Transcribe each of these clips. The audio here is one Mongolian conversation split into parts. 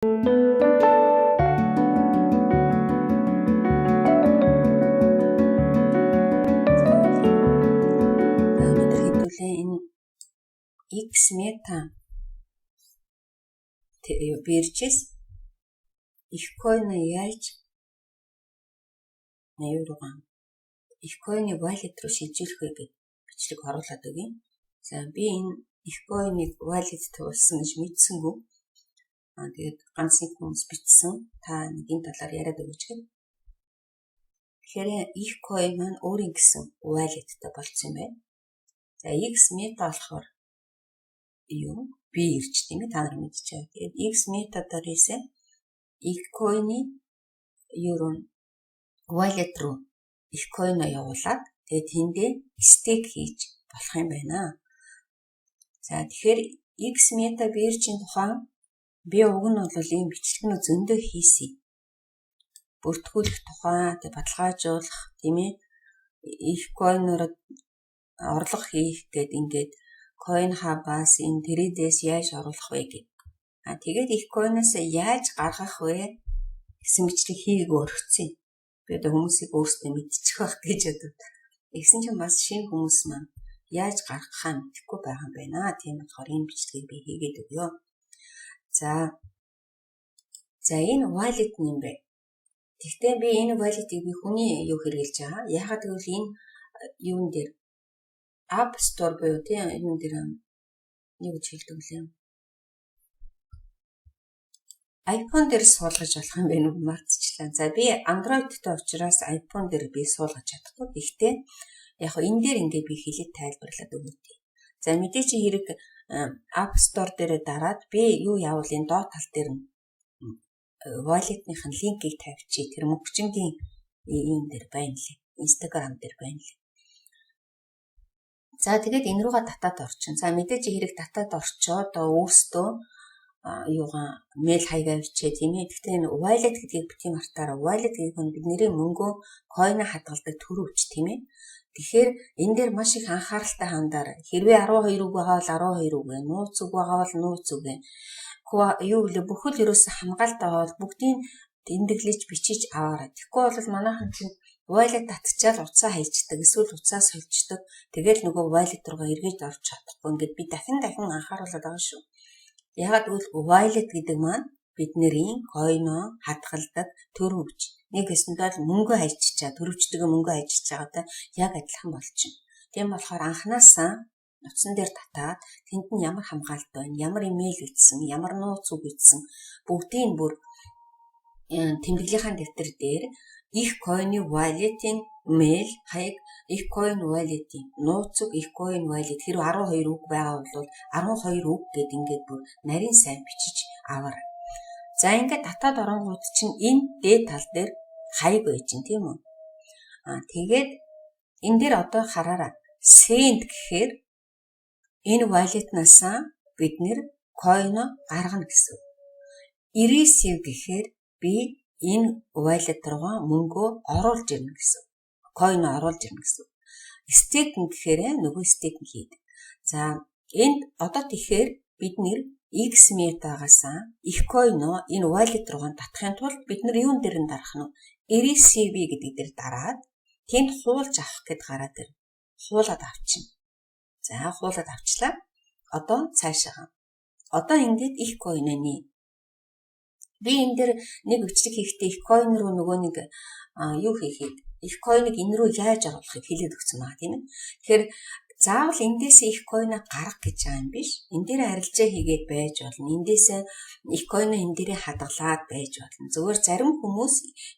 Өнөөдөр хэдүүлээ энэ X мета биржээс их койн яаж их койны wallet руу шилжүүлэх вэ гэж бичлэг оруулаад өгье. За би энэ их койныг wallet туулсан гэж мэдсэнгүү. Тэгээд ганц нэг хүмүүс бичсэн. Та нэг энэ талаар яриад өгөөч гэх. Тэгэхээр их койн маань өөрийн гэсэн walletтай болцсон юм байна. За X meta болохоор би ирж тийм ээ та нар мэдчихэв. Тэгээд X meta дээрээс их койны wallet руу их койно явуулаад тэгээд тэндээ стейк хийж болох юм байна. За тэгэхээр X meta биржийн тухайн би уг нь бол ийм бичлэгнүүд зөндөө хийсэн. Бүртгүүлэх тухай, баталгаажуулах тийм ээ их койноор орлого хийх гэдэг ингээд coin hub-аас энэ трейдээс яаж оруулах вэ гэх. Тэгээд их койноос яаж гаргах вэ гэсэн бичлэг хийгээг өргөцсөн. Би одоо хүмүүсийг өөрсдөө мэдчих байх гэж бодод. Тэгсэн чинь бас шинэ хүмүүс маань яаж гаргахаа мэдэхгүй байгаа юм байна. Тийм болохоор энэ бичлэгийг би хийгээд өгье. За энэ wallet юм бэ. Тэгтээ би энэ wallet-ийг би хүний хэрэглэж байгаа. Яагаад гэвэл энэ юун дээр App Store буюу тийм юун дээр юу гэж хэлдэг вэ? iPhone дээр суулгаж болох юм байна уу мартчихлаа. За би Android-тэй учраас iPhone дээр би суулгаж чадахгүй. Гэхдээ яг хөө энэ дээр ингээд би хэлээд тайлбарлаад өгье. За мэдээч хэрэг App Store дээр дараад би юу явуул энэ доод тал дээр wallet-ийн линкийг тавьчих. Тэр мөнгөчнгийн юм дээр байна лээ. Instagram дээр байна лээ. За тэгээд энэ руугаа татаад орчин. За мэдээж хэрэг татаад орчоод өөрсдөө мэйл хаягаа бичээ тийм ээ. Гэхдээ энэ wallet гэдгийг битгий мартаараа. Wallet гэдэг нь бидний мөнгөө койно хадгалдаг төр хүч тийм ээ. Тэгэхээр энэ дээр маш их анхааралтай хандаарай. Хэрвээ 12 үг байгаа бол 12 үг вэ. Нууц үг байгаа бол нууц үг вэ. Юу вэ? Бүхэл ерөөсө хамгаалтай бол бүгдийг тэмдэглэж бичиж аваарай. Тэгэхгүй бол манайхан чинь wallet татчихал уцаа хайчдаг, эсвэл уцаа сольждаг. Тэгэл нөгөө wallet руугаа эргэж орж чадахгүй. Ингээд би дахин анхааруулад байгаа шүү. Ягаад гэвэл wallet гэдэг маань бидний койно хадгалдаг төр хүч. Нэг хэсэндээ мөнгө хайчичаа, төрөвчдөг мөнгө хайчиж байгаатай яг адилхан болчихно. Тийм болохоор анханасаа утсан дээр татаад тэнд нь ямар хамгаалт байна, ямар имэйл бичсэн, ямар нууц үг бичсэн бүгдийг бүр тэмдэглэлийн дэвтэр дээр их койны wallet-ийн мэйл хаяг, их койн wallet-ийн нууц үг, их койн wallet хэрэг 12 үг байгаа бол 12 үг гэд ингээд бүр нарийн сайн бичиж аваарай. За ингээд татаад оронгууд чинь энэ дээд тал дээр хаяг байж гин тийм үү? Тэгээд энэ дээр одоо хараарай. Send гэхээр энэ wallet-наасаа бид нэр койно гаргана гэсэн. Receive гэхээр би энэ wallet руугаа мөнгөө оруулж ирнэ гэсэн. Койно оруулж ирнэ гэсэн. Staking гэхээр нөгөө staking хийдэг. За энд одоо тэгэхээр бид нэр X метагаас их койно энэ wallet руугаа татахын тулд бид нар юун дээр нь дарах нь receive гэдэг дээр дараад тэнд хуулж авах гэд гараад ирнэ. Хуулаад авчихна. За хуулаад авчлаа. Одоо цаашаа. Одоо ингээд их койноны би энэ дээр нэг бичлэг хийхдээ их койн руу нөгөө нэг юу хийхэд их койныг энэ рүү яаж оруулахыг хэлээд өгсөн байгаа тийм ээ. Тэгэхээр заавал эндээс их койно гарах гэж байгаа юм биш. Энд дээр арилжаа хийгээд байж болно. Эндээс их койно энэ дээрээ хадгалаад байж болно. Зөвхөн зарим хүмүүс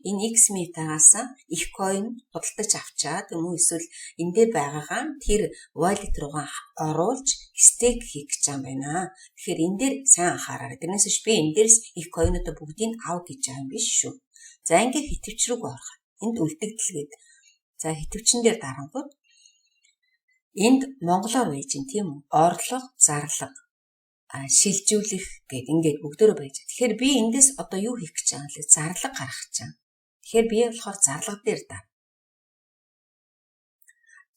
энэ X метагаас их койн худалдаж авчаад юм уу эсвэл энэ дээр байгаагаа тэр wallet руугаа оруулж стейк хийх гэж байгаа юм байна. Тэгэхээр энэ дээр сайн анхаараарай. Тэрнээс биш би энэ дээрс их койноо бүгдийг ав гэж байгаа юм биш шүү. За ингээд хитвч рүү орох. Энд үлдэгдэл гээд. За хитвчэн дээр дарангууд энд монголоор байж гин тийм үү? Орлого, зарлага, шилжүүлэх гэд ингээд бүгдөө байж. Тэгэхээр би эндээс одоо юу хийх гэж байгаа юмလဲ? Зарлага гаргах гэж байгаа. Тэгэхээр би болохоор зарлага дээр даа.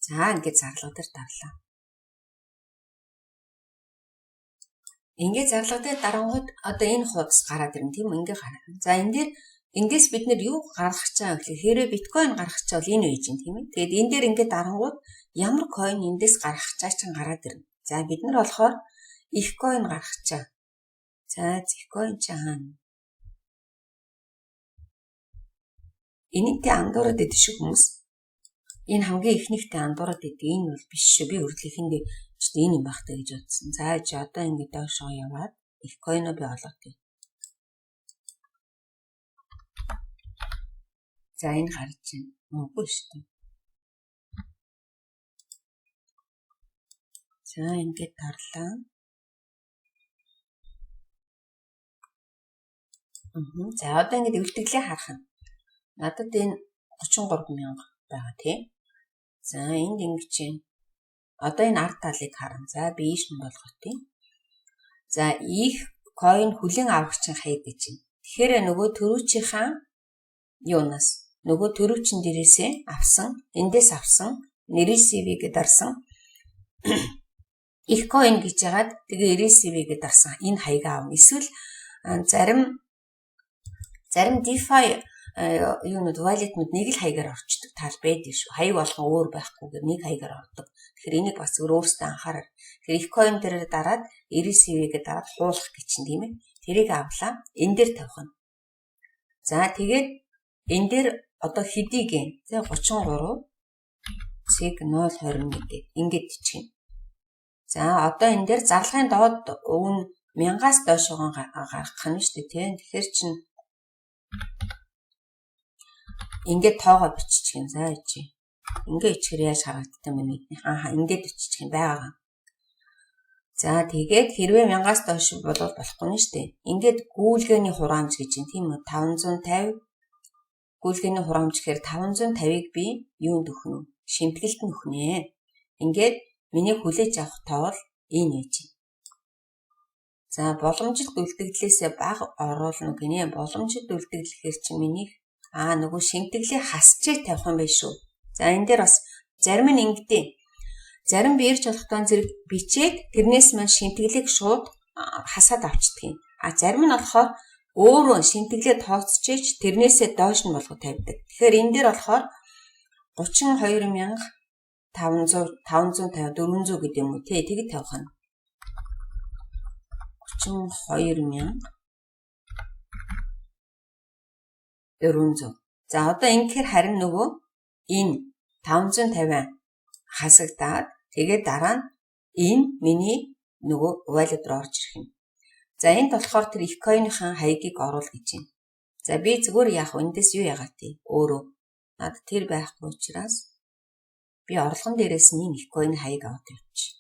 За ингээд зарлага дээр дарлаа. Ингээд зарлагдаад дарангууд одоо энэ хуудас гараад ирнэ тийм үү? Ингээ гараад. За энэ дээр эндээс бид нэр юу гаргах гэж байгаа гэхэл хэрвээ биткойн гаргах гэж бол энэ үеж юм тийм ээ. Тэгээд энэ дээр ингээд дарангууд ямар койн эндээс гаргах чаа чинь гараад ирнэ. За бид нар болохоор их койн гаргах чаа. За их койн чи хаана? Энийтэй андуураад идэв шүү хүмүүс. Энэ хамгийн ихнийхтэй андуураад идэв. Энэ бол биш шүү. Би үрдлийнхэндээ ч энэ юм багтаа гэж бодсон. За одоо ингээд доошоо яваад их койноо би олгоё. За энэ гарч байна. Үгүй шүү дээ. За ингээд тарлаа. За одоо ингээд үлдгэлээ харах нь. Надад энэ 33,000 байгаа тийм. За энд ингэж байна. Одоо энэ ард талыг харна. За би ийш нь болгох тийм. За их койн хүлэн аврагчин хаяг гэж байна. Тэгэхээр нөгөө төрүүчийнхаа юунаас нөгөө төрүүчин дээрээсээ авсан, эндээс авсан, нэрээсээ гээд дарсан их койн гэж яагаад тэгээ эрээсээ гээд дарсан энэ хаяг аавна. Эсвэл зарим DeFi юунууд wallet-нууд нэг л хаягаар орчдөг тал байдаг шүү. Хаяг болгон өөр байхгүйгээр нэг хаягаар ордог. Тэгэхээр энийг бас өөрөөсөө анхаарал. Тэгэхээр их койн дээр дараад эрээсээ дараад хуулах гэж чинь тийм ээ. Тэрийг авлаа. Энэ дээр тавих нь. За тэгээд энэ дээр одоо хэдий гэн. За 33 цэг 021 гэдэг ингээд бичгэн. За одоо энэ дээр зарлагын доод өвн 1000-аас доошоо гаргах нь шүү дээ тийм. Тэгэхээр чинь ингээд тоогоо биччих юм. За ичи. Ингээд ичгээр яаж харагддаг юм бэ? Ингээд биччих юм байгаа. За тэгээд хэрвээ 1000-аас доош болов болохгүй нь шүү дээ. Ингээд гүйлгээний хураамж гэж юм тийм үү? 550 гүйлгээний хураамж гэхээр 550-ыг би юунд өгнө? Шимтгэлд нь өгнө. Ингээд миний хүлээж авах тоол энэ ээж. За боломжит үлдэгдлээсээ бага оруулна гинэ. Боломжит үлдэгдлэхээр чи миний нөгөө шимтгэлээ хасчээ тавих юм байна шүү. За энэ дээр бас зарим нь ингэдэй. Зарим би ирж болохтой зэрэг бичээд тэрнээс маань шимтгэлийг шууд хасаад авчдаг юм. Зарим нь болохоор өөрөө шимтгэлээ тооцчихж тэрнээсээ доош нь болгоод тавьдаг. Тэгэхээр энэ дээр болохоор 32,500 550 400 гэдэг юм уу тий тэгэд тавих нь 32,400. За одоо ингэхээр харин нөгөө энэ 550 хасагдаад тэгээд дараа нь энэ миний нөгөө wallet руу орж ирэх юм. За энд болохоор тэр их койныхаа хаягийг оруул гэж байна. За би зүгээр яах вэ? Эндээс юу яагаад тий? Өөрөө над тэр байхгүй учраас би орлогон дээрээс нь их койны хаяг аваад явчих.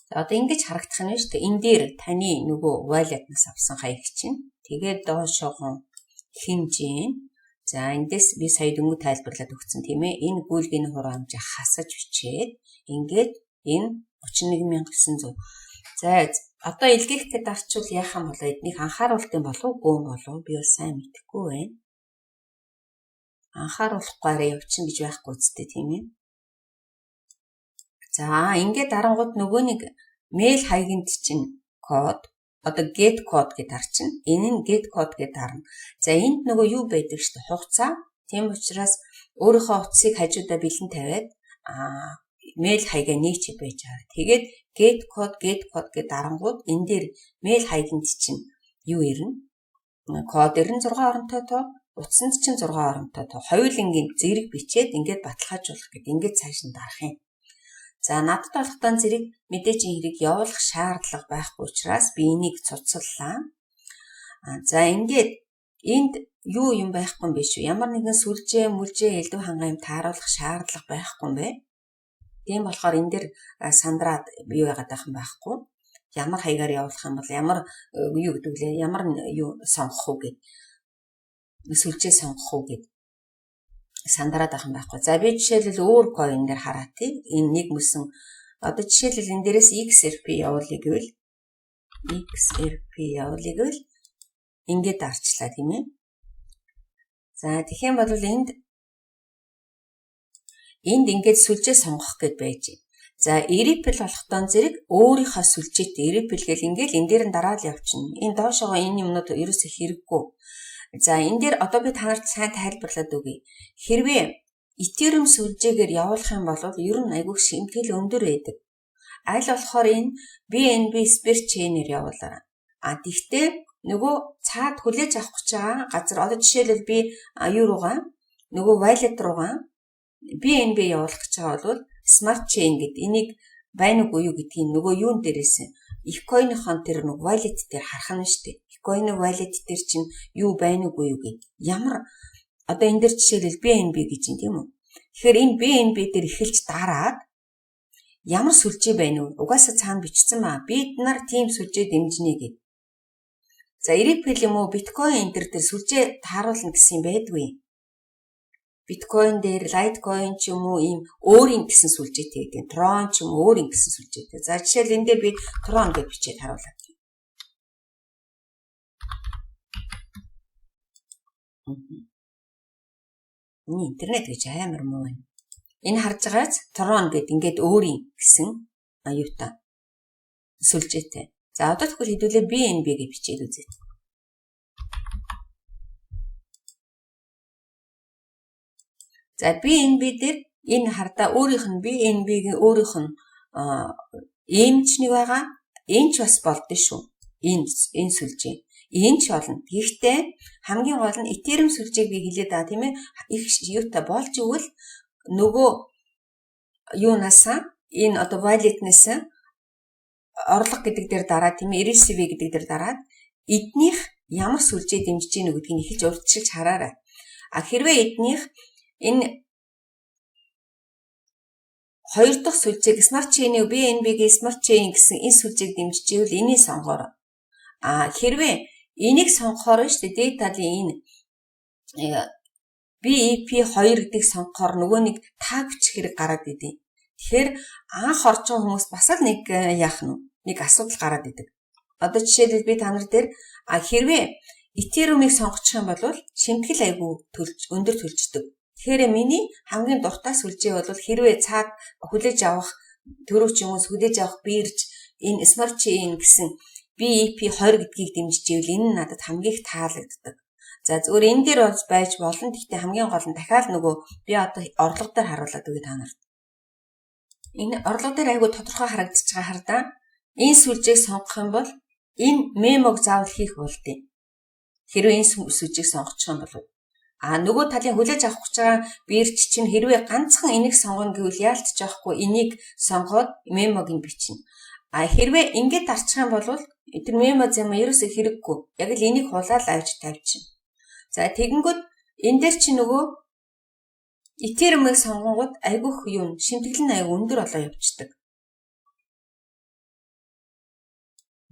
За одоо ингэж харагдах нь шүү дээ. Энэ дээр таны нөгөө wallet-наас авсан хаяг чинь. Тэгээд доошоогоо хэмжээ. За эндээс би сая дөнгөж тайлбарлаад өгсөн тийм ээ. Энэ гүйлгээний хураамжийг хасаж бичээд ингээд энэ 31,900. За одоо илгээхтэй дарчвал яах юм бол эднийг анхааруултын болов гүн болов би бол сайн мэдэхгүй байна. Анхааруулахгүй арай явчихна гэж байхгүй үстэй тийм ээ. За ингээд дарангууд нөгөө нэг мэйл хаягнд чинь код одоо get code гэж дарчин. Энэ нь get code гэж дарна. За энд нөгөө юу байдаг шүү дээ хугацаа. Тийм учраас өөрийнхөө утсыг хажуудаа бэлэн тавиад мэйл хаягаа нийчээд байж байгаа. Тэгээд get code гэж дарангууд энэ дээр мэйл хаягнд чинь юу ирнэ? Код 96 оронтой тоо, утсанд чинь 6 оронтой тоо. Хоёулангийн зэрэг бичээд ингээд баталгаажуулах гэдэг. Ингээд цааш нь дарах юм. За надад болохтой зэрэг мэдээж хэрэг явуулах шаардлага байхгүй учраас би энийг цуцлалаа. За ингээд энд юу юм байхгүй юм бэ шүү. Ямар нэгэн сүлжээ, мүлжээ, элдв хангай юм тааруулах шаардлага байхгүй юм бэ. Тийм болохоор энэ дэр сандраад юу яагаад байх юм байхгүй. Ямар хаягаар явуулах юм бол ямар юу гэдэг лээ, ямар юу сонгох уу гэд. Сүлжээ сонгох уу гэд. Сандраад байх юм байхгүй. За би жишээлбэл өөр койн дээр хараа тий. Энэ нэг мөсөн одоо жишээлбэл энэ дээрээс XRP явуулъя гэвэл ингээд арчлаа тийм ээ. За тэгэх юм бол энд ингээд сүлжээ сонгох гэд байж. За Ripple болохдоо зэрэг өөрийнхөө сүлжээтэй Ripple гэл ингээл энэ дээр нь дараад явчихна. Энэ доошоо энэ юмнууд ерөөсөө хэрэггүй. За энэ дээр одоо би танарт сайн тайлбарлаад өгье. Хэрвээ Ethereum сүлжээгээр явуулах юм бол ер нь айгүй шимтгэл өндөр байдаг. Аль болохоор энэ BNB Spare Chain-ээр явуулаарай. Тэгтээ нөгөө цаад хүлээж авах гэж байгаа газар одоо жишээлбэл би юу руугаа нөгөө wallet руугаа BNB явуулах гэж байгаа бол Smart Chain гэдэг энийг байна уу юу гэдгийг нөгөө юун дээрээс Ecoin-хон тэр нөгөө wallet дээр харах нь шүү дээ. Ecoin wallet дээр чинь юу байна уу юу гэдэг. Ямар одоо энэ дээр жишээлбэл BNB гэж юм тийм үү? Тэгэхээр энэ BNB дээр эхэлж дараад ямар сүлжээ байна уу? Угаасаа цаана бичсэн маа. Бид нар тийм сүлжээ дэмжинэ гэдэг. За Ripple юм уу Bitcoin энэ дээр сүлжээ тааруулна гэсэн юм байдгүй. Bitcoin дээр Litecoin ч юм уу ийм өөрийн гэсэн сүлжээтэй гэдэг. Tron ч юм уу өөрийн гэсэн сүлжээтэй. За жишээл энэ дээр би Tron гэж бичээд харууллаа. Интернет гэж амар муу байна. Энэ харж байгаач Tron гэдэг ингээд өөрийн гэсэн аюутай сүлжээтэй. За одоо тэгвэл хэдүүлээ BNB гэж бичээд үзье. За BNB дээр энэ хардаа өөрийнх нь BNB-гийн өөрийнх нь эмч нэг байгаа. Энэ ч бас болдсон шүү. Энэ сүлжээ. Энэ ч болно. Гэхдээ хамгийн гол нь Ethereum сүлжээг би хэлээд байгаа тийм ээ. Их юутай болж ивэл нөгөө юунасаа энэ одоо wallet-нээс орлого гэдэг дээр дараад тийм ээ receive гэдэг дээр дараад эднийх ямар сүлжээ дэмжиж гэнэ гэдгийг эхэлж урьдчилж хараарай. Хэрвээ эднийх энэ хоёр дахь сүлжээг Smart Chain-ийн BNB-гийн Smart Chain гэсэн энэ сүлжээг дэмжиж ивэл энийг сонгоорой. Хэрвээ энийг сонгохоор шүү дээ даталийн энэ BEP2 гэдгийг сонгохоор нөгөө нэг таг бичих хэрэг гараад идэв. Тэгэхээр анх орж байгаа хүмүүс бас л нэг яах нь нэг асуудал гараад идэг. Одоо жишээлбэл би та нар дээр хэрвээ Ethereum-ыг сонгочих юм бол шимтгэл айгүй өндөр төлждөг. Тэгэхээр миний хамгийн дуртай сүлжээ бол хэрвээ цаад хүлээж авах төрөв ч юм уу хүлээж авах бирж энэ Smart Chain гэсэн BEP2 гэдгийг дэмжиж ивэл энэ надад хамгийн их таалагддаг. За зөвөр энэ дээр бас байж болно. Гэхдээ хамгийн гол нь дахиад нөгөө би одоо орлого дээр харуулад өгье та нарт. Энэ орлого дээр айгүй тодорхой харагдаж байгаа хардаа энэ сүлжээг сонгох юм бол энэ мемог заавал хийх болдгийг. Хэрвээ энэ сүлжээг сонгочих юм бол нөгөө талын хүлээж авах гэж байгаа бирж чинь хэрвээ ганцхан энийг сонгоно гэвэл яалтч яахгүй энийг сонгоод мемог нь бичнэ. Хэрвээ ингэж дарчих юм бол тэр мемо зам ерөөсөө хэрэггүй. Яг л энийг хулаал авч тавьчихна. За тэгэнгүүт энэ дээр чи нөгөө Ethereum-ыг сонгонгууд айгүйх юм шимтгэл нь айгүй өндөр болоо явцдаг.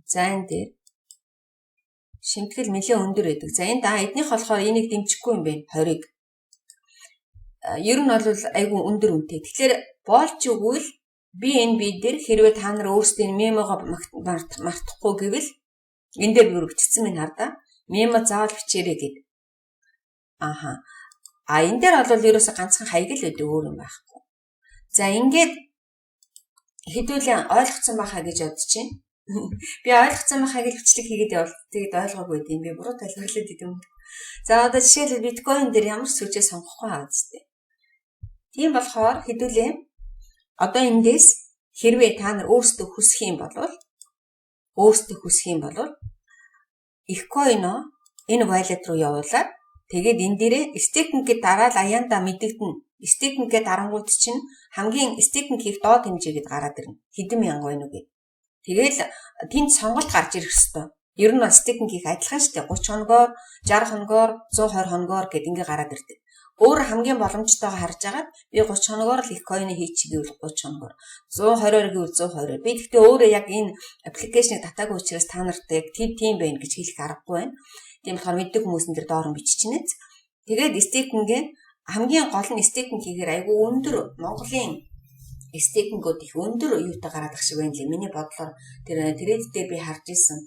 За энэ дээр шимтгэл нэлээд өндөр байдаг. За энд эднийх болохоор энийг дэмжихгүй юм байна 20-ыг. Ер нь бол айгүй өндөр үнэтэй. Тэгэхээр болж өгвөл BNB дээр хэрвээ та нар өөрсдийн мемогоо мартахгүй гэвэл энэ дээр бүр бичсэн минь хардаа мемо заавал бичээрэй гэд. Энэ дээр бол ерөөсө ганцхан хаяг л байдаг өөр юм байхгүй. За ингээд хэдүүлээ ойлгоцсон байхаа гэж бодож байна. Би ойлгоцсон байхаа гэж бичлэг хийгээд явал тэгэд ойлгоогүй юм би буруу тайлбарлаад идэв. За одоо жишээлбэл биткойн дээр ямар сүлжээ сонгохгүй хаа зү. Тийм болохоор хэдүүлээ одоо эндээс хэрвээ та нар өөрсдөө хүсэх юм бол Ecoin-о энэ wallet руу явуулаад тэгээд энэ дээрээ staking гэдээ дараал аяанда мэдэгдэнэ. Staking гэдээ дарангууд чинь хамгийн staking хийх доод хэмжээгээд гараад ирнэ. Хэдэн мянга байна уу гэд. Тэгэл тэнд сонголт гарч ирэх хэвээр. Ер нь staking хийх адилхан шүү дээ. 30 хоногоор, 60 хоногоор, 120 хоногоор гэд ингээ гараад ирдэг. Өөр хамгийн боломжтойгоо харж агаад би 30 хоногоор л Ecoin хийчих гэвэл 30 хоногоор 120-оор гэвэл 120-оор. Би гэхдээ өөрөө яг энэ аппликейшнийг татаагүй учраас та нарт яг тийм байна гэж хэлэх аргагүй байна. Тийм болохоор мэддэг хүмүүс энэ дэр доор нь биччихнэ. Тэгээд staking-гээ хамгийн гол нь staking хийхээр айгүй өндөр Монголын стейкингүүд их өндөр юутай гараад ах шиг байна лээ. Миний бодлоор тэр трейд дээр би харж исэн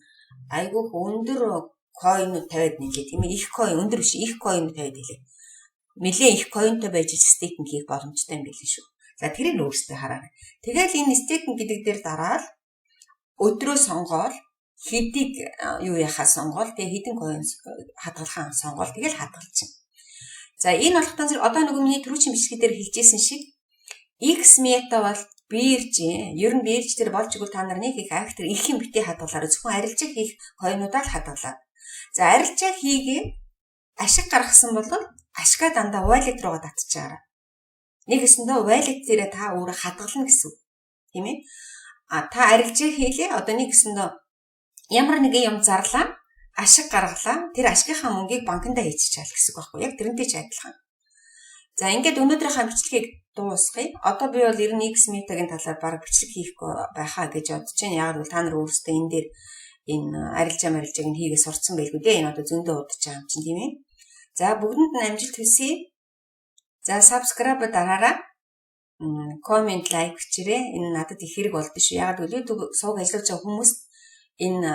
айгүй өндөр coin тавиад нэлээ тийм ээ. Их coin өндөр биш их coin тавиад хэлээ. Нэлээ их coinтой байж стейкинг хийх боломжтой юм билээ шүү. За тэрийг өөрсдөө хараарай. Тэгэл энэ стейкинг гэдэг дээр дараад өдрөө сонгоол, хэдийг юу яхаа сонгоол, тэгээ хэдэн коин хадгалахаа сонгоол, тэгэл хадгалчихна. За энэ болохтан зэрэг одоо нөгөө миний түрүүчийн бичлэг дээр хэлжсэн шиг X мета бол бирж, ер нь бирж дээр болж игэл та нар нэг их актер их юм битээ хадгалаарай. Зөвхөн арилжаа хийх коинуудаа л хадгалаа. За арилжаа хийгээ ашиг гаргасан бол ашгаа дандаа wallet руугаа татчихаарай. Нэг өсөндөө wallet дээрээ та өөрөө хадгална гэсэн үг. Тийм ээ? Та арилжаа хийлээ. Одоо нэг өсөндөө ямар нэгэн юм зарлаа, ашиг гаргалаа. Тэр ашигынхаа мөнгийг банкндаа хийчихэл гэсэн үг байхгүй яг тэрнтэй ч адилхан. За ингээд өнөөдрийнхээ бичлэгийг дуусгая. Одоо би бол 90x метагийн талаар баг бичлэг хийхгүй байхаа гэж бодож байна. Яг л та нар өөрсдөө энэ дээр энэ арилжааг нь хийгээ сурцсан байлгүй дээ. Энэ одоо зөндөө удаж байгаа юм чинь тийм ээ. За бүгдэнд нь амжилт хүсье. За subscribe дараарай. Comment like хийрээ. Энэ надад их хэрэг болдсон шүү. Яг л YouTube сууг ажиллаж байгаа хүмүүс энэ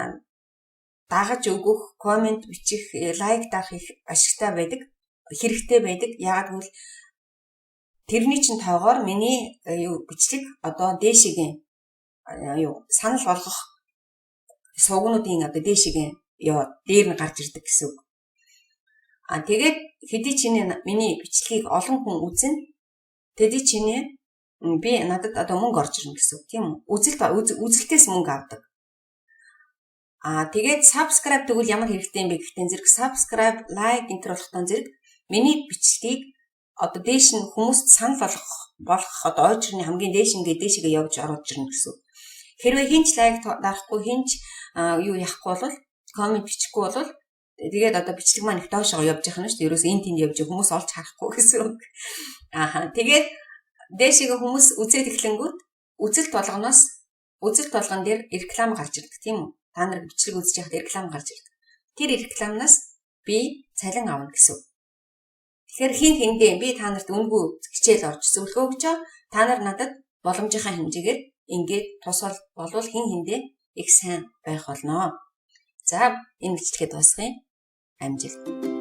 дагаж өгөх, comment бичих, like даах их ашигтай байдаг. Хэрэгтэй байдаг. Яг л тэрний чинь тоогоор миний бичлэг одоо дээшигийн санал болгох сувгнуудын одоо дээшигийн дээр нь гарч ирдэг гэсэн үг. Тэгээд хэдий чиний миний бичлэгийг олон хүн үзэн тэдий чиний би надад одоо мөнгө орж ирнэ гэсэн үг тийм үү? Үзэлтээс мөнгө авдаг. Тэгээд subscribe тэгвэл ямар хэрэгтэй юм бэ гэхдээ зэрэг subscribe, like энэ төр болохтон зэрэг миний бичлэгийг одоо дээш нь хүмүүст санал болгох одоо ойчрны хамгийн дээш ингээд дээшгээ явж орж ирнэ гэсэн. Хэрвээ хинч лайк дарахгүй хинч юу яахгүй бол коммент бичихгүй бол тэгээд одоо бичлэг маань их доошоо явж явах нь шүү дээ. Ерөөс энэ тэнд явж хүмүүс олж харахгүй гэсэн үг. Тэгээд дээшгээ хүмүүс үзээд эхлэнгүүт үзэлт болгон дээр реклам гарч ирдэг тийм үү? Та нар бичлэг үзэж байхад реклам гарч ирдэг. Тэр рекламнаас би цалин авна гэсэн. Тэгэхээр хин хэндээ би та нарт үнгүй хичээл орж зөвлөгөө өгч та нар надад боломжийнхаа хэмжээгээр ингээд тусвал болвол хин хэндээ их сайн байх болно. За энэ бичлэгэд дуусгая. Амжилт.